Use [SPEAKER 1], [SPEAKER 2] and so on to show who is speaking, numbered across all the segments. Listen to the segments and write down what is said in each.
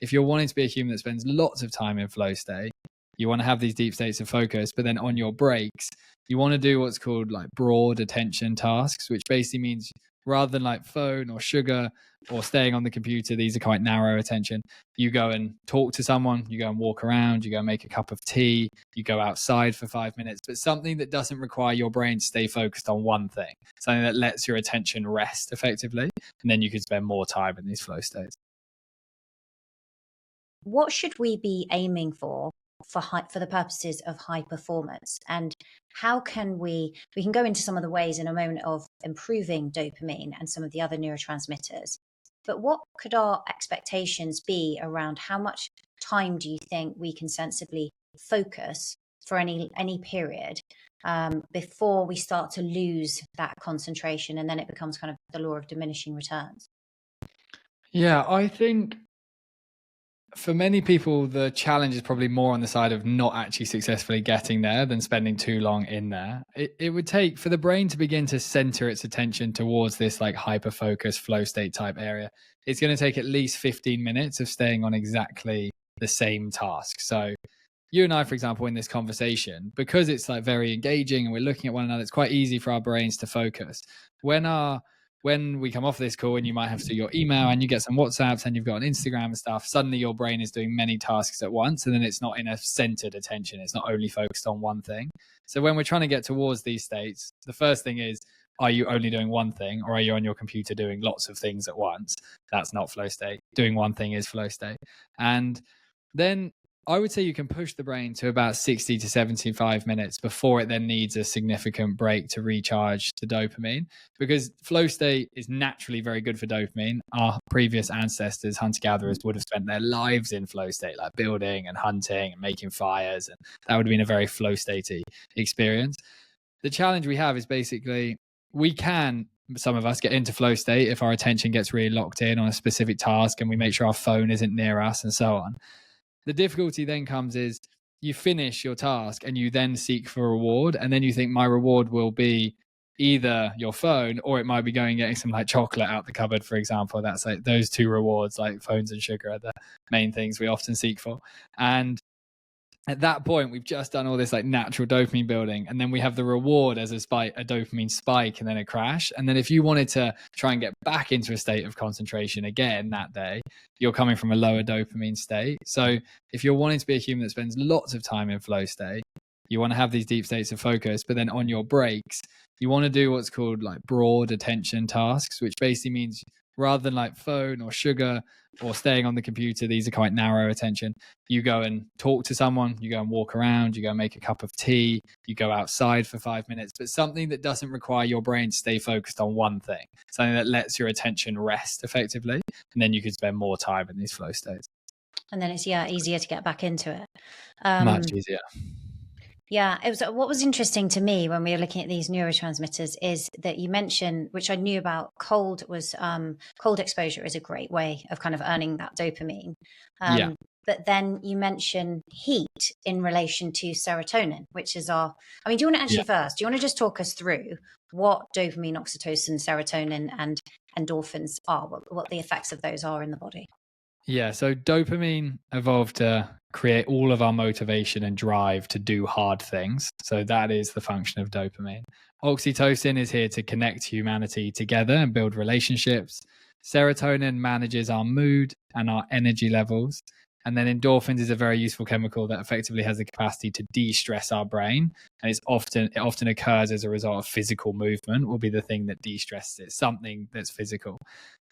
[SPEAKER 1] if you're wanting to be a human that spends lots of time in flow state, you want to have these deep states of focus, but then on your breaks, you want to do what's called like broad attention tasks, which basically means rather than like phone or sugar or staying on the computer, these are quite narrow attention. You go and talk to someone, you go and walk around, you go and make a cup of tea, you go outside for 5 minutes, but something that doesn't require your brain to stay focused on one thing, something that lets your attention rest effectively, and then you can spend more time in these flow states.
[SPEAKER 2] What should we be aiming for the purposes of high performance, and how can we can go into some of the ways in a moment of improving dopamine and some of the other neurotransmitters, but what could our expectations be around how much time do you think we can sensibly focus for any period before we start to lose that concentration, and then it becomes kind of the law of diminishing returns?
[SPEAKER 1] Yeah, I think for many people, the challenge is probably more on the side of not actually successfully getting there than spending too long in there. It would take for the brain to begin to center its attention towards this like hyper focus flow state type area. It's going to take at least 15 minutes of staying on exactly the same task. So you and I, for example, in this conversation, because it's like very engaging and we're looking at one another, it's quite easy for our brains to focus. When we come off this call and you might have to your email and you get some WhatsApps and you've got an Instagram and stuff, suddenly your brain is doing many tasks at once, and then it's not in a centered attention. It's not only focused on one thing. So when we're trying to get towards these states, the first thing is, are you only doing one thing, or are you on your computer doing lots of things at once? That's not flow state. Doing one thing is flow state. And then I would say you can push the brain to about 60 to 75 minutes before it then needs a significant break to recharge the dopamine, because flow state is naturally very good for dopamine. Our previous ancestors, hunter-gatherers, would have spent their lives in flow state, like building and hunting and making fires, and that would have been a very flow statey experience. The challenge we have is basically some of us get into flow state if our attention gets really locked in on a specific task and we make sure our phone isn't near us and so on. The difficulty then comes is you finish your task and you then seek for a reward, and then you think my reward will be either your phone, or it might be going and getting some like chocolate out the cupboard, for example. That's like those two rewards, like phones and sugar, are the main things we often seek for. And at that point, we've just done all this like natural dopamine building, and then we have the reward as a dopamine spike and then a crash. And then if you wanted to try and get back into a state of concentration again that day, you're coming from a lower dopamine state. So if you're wanting to be a human that spends lots of time in flow state, you want to have these deep states of focus, but then on your breaks, you want to do what's called like broad attention tasks, which basically means rather than like phone or sugar or staying on the computer, these are quite narrow attention. You go and talk to someone, you go and walk around, you go and make a cup of tea, you go outside for 5 minutes, but something that doesn't require your brain to stay focused on one thing, something that lets your attention rest effectively, and then you can spend more time in these flow states.
[SPEAKER 2] And then it's easier to get back into it.
[SPEAKER 1] Much easier.
[SPEAKER 2] Yeah, what was interesting to me when we were looking at these neurotransmitters is that you mentioned, which I knew about, cold exposure is a great way of kind of earning that dopamine. But then you mention heat in relation to serotonin, which is do you want to actually first, do you want to just talk us through what dopamine, oxytocin, serotonin, and endorphins are, what the effects of those are in the body?
[SPEAKER 1] Yeah, so dopamine evolved to create all of our motivation and drive to do hard things. So that is the function of dopamine. Oxytocin is here to connect humanity together and build relationships. Serotonin manages our mood and our energy levels. And then endorphins is a very useful chemical that effectively has the capacity to de-stress our brain. And it often occurs as a result of physical movement, will be the thing that de-stresses it, something that's physical.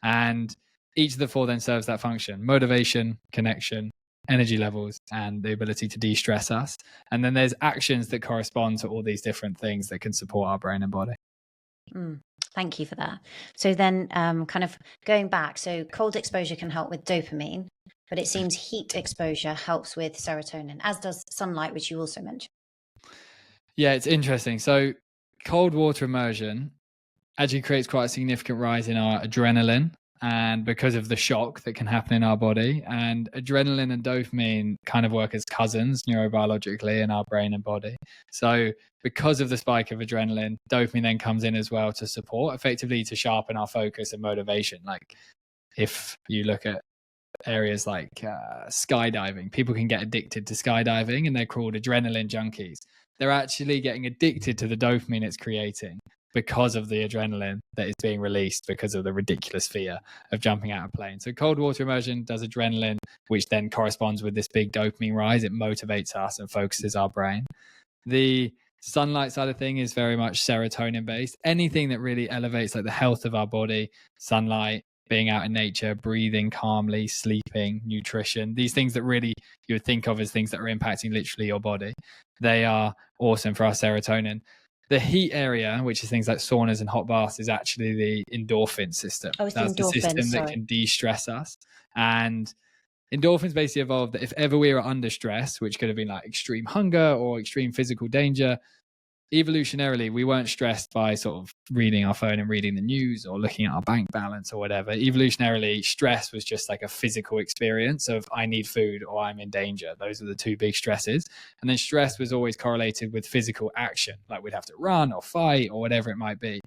[SPEAKER 1] And each of the four then serves that function: motivation, connection, energy levels, and the ability to de-stress us. And then there's actions that correspond to all these different things that can support our brain and body.
[SPEAKER 2] Thank you for that. So then kind of going back, so cold exposure can help with dopamine, but it seems heat exposure helps with serotonin, as does sunlight, which you also mentioned.
[SPEAKER 1] Yeah, it's interesting. So cold water immersion actually creates quite a significant rise in our adrenaline, and because of the shock that can happen in our body. And adrenaline and dopamine kind of work as cousins neurobiologically in our brain and body. So because of the spike of adrenaline, dopamine then comes in as well to support, effectively to sharpen our focus and motivation. Like if you look at areas like skydiving. People can get addicted to skydiving, and they're called adrenaline junkies. They're actually getting addicted to the dopamine it's creating because of the adrenaline that is being released because of the ridiculous fear of jumping out of a plane. So cold water immersion does adrenaline, which then corresponds with this big dopamine rise. It motivates us and focuses our brain. The sunlight side of thing is very much serotonin based. Anything that really elevates like the health of our body, sunlight, being out in nature, breathing calmly, sleeping, nutrition, these things that really you would think of as things that are impacting literally your body, they are awesome for our serotonin. The heat area, which is things like saunas and hot baths, is actually the endorphin system.
[SPEAKER 2] Oh, it's
[SPEAKER 1] That's the system that can de-stress us. And endorphins basically evolved that if ever we were under stress, which could have been like extreme hunger or extreme physical danger, evolutionarily, we weren't stressed by sort of reading our phone and reading the news or looking at our bank balance or whatever. Evolutionarily, stress was just like a physical experience of I need food or I'm in danger. Those are the two big stresses. And then stress was always correlated with physical action, like we'd have to run or fight or whatever it might be.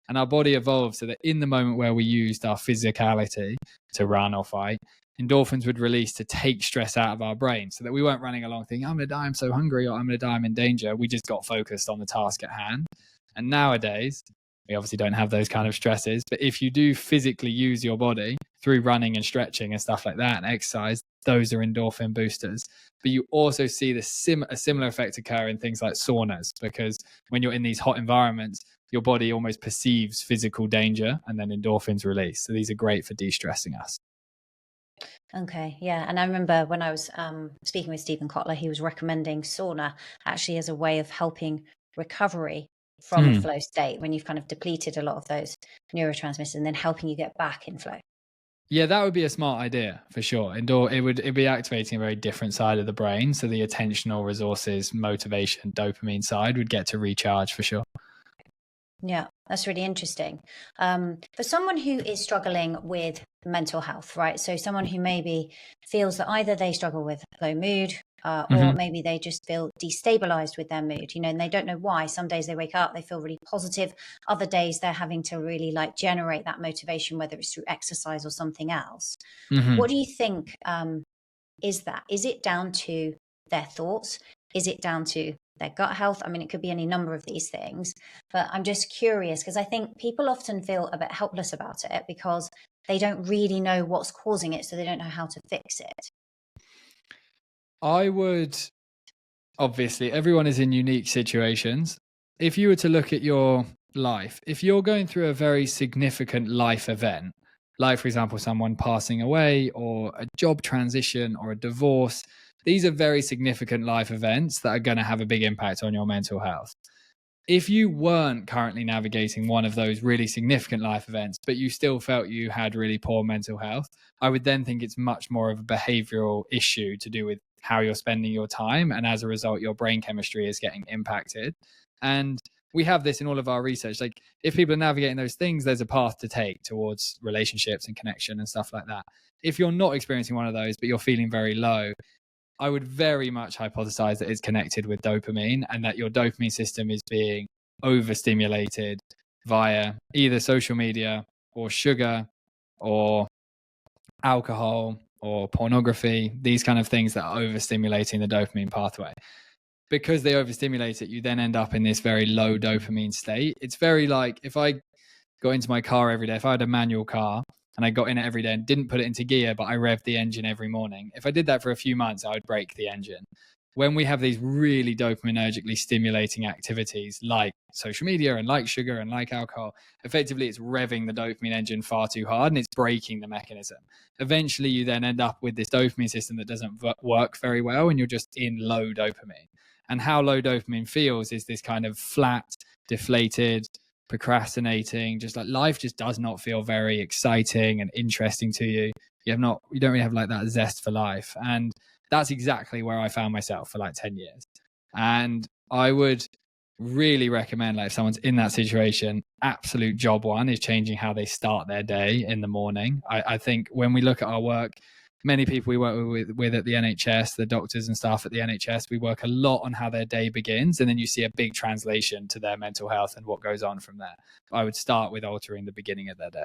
[SPEAKER 1] And our body evolved so that in the moment where we used our physicality to run or fight, endorphins would release to take stress out of our brain so that we weren't running along thinking, I'm going to die, I'm so hungry, or I'm going to die, I'm in danger. We just got focused on the task at hand. And nowadays, we obviously don't have those kind of stresses. But if you do physically use your body through running and stretching and stuff like that and exercise, those are endorphin boosters. But you also see a similar effect occur in things like saunas, because when you're in these hot environments, your body almost perceives physical danger and then endorphins release. So these are great for de-stressing us.
[SPEAKER 2] Okay, yeah. And I remember when I was speaking with Stephen Kotler, he was recommending sauna actually as a way of helping recovery from a flow state when you've kind of depleted a lot of those neurotransmitters and then helping you get back in flow.
[SPEAKER 1] Yeah, that would be a smart idea for sure. It'd be activating a very different side of the brain. So the attentional resources, motivation, dopamine side would get to recharge for sure.
[SPEAKER 2] Yeah, that's really interesting. For someone who is struggling with mental health, right? So someone who maybe feels that either they struggle with low mood or maybe they just feel destabilized with their mood, and they don't know why. Some days they wake up, they feel really positive. Other days they're having to really like generate that motivation, whether it's through exercise or something else. What do you think is that? Is it down to their thoughts? Is it down to their gut health? I mean, it could be any number of these things, but I'm just curious because I think people often feel a bit helpless about it because they don't really know what's causing it, so they don't know how to fix it.
[SPEAKER 1] I would, obviously, everyone is in unique situations. If you were to look at your life, if you're going through a very significant life event, like, for example, someone passing away or a job transition or a divorce, these are very significant life events that are going to have a big impact on your mental health. If you weren't currently navigating one of those really significant life events, but you still felt you had really poor mental health, I would then think it's much more of a behavioral issue to do with how you're spending your time. And as a result, your brain chemistry is getting impacted. And we have this in all of our research. Like, if people are navigating those things, there's a path to take towards relationships and connection and stuff like that. If you're not experiencing one of those, but you're feeling very low, I would very much hypothesize that it's connected with dopamine and that your dopamine system is being overstimulated via either social media or sugar or alcohol or pornography, these kind of things that are overstimulating the dopamine pathway. Because they overstimulate it, you then end up in this very low dopamine state. It's very like if I got into my car every day, if I had a manual car and I got in it every day and didn't put it into gear, but I revved the engine every morning, if I did that for a few months, I would break the engine. When we have these really dopaminergically stimulating activities like social media and like sugar and like alcohol, effectively it's revving the dopamine engine far too hard and it's breaking the mechanism. Eventually, you then end up with this dopamine system that doesn't work very well and you're just in low dopamine. And how low dopamine feels is this kind of flat, deflated, procrastinating, just like life just does not feel very exciting and interesting to you. You don't really have like that zest for life. And that's exactly where I found myself for like 10 years. And I would really recommend, like, if someone's in that situation, absolute job one is changing how they start their day in the morning. I think when we look at our work, many people we work with at the NHS, the doctors and staff at the NHS, we work a lot on how their day begins. And then you see a big translation to their mental health and what goes on from there. I would start with altering the beginning of their day.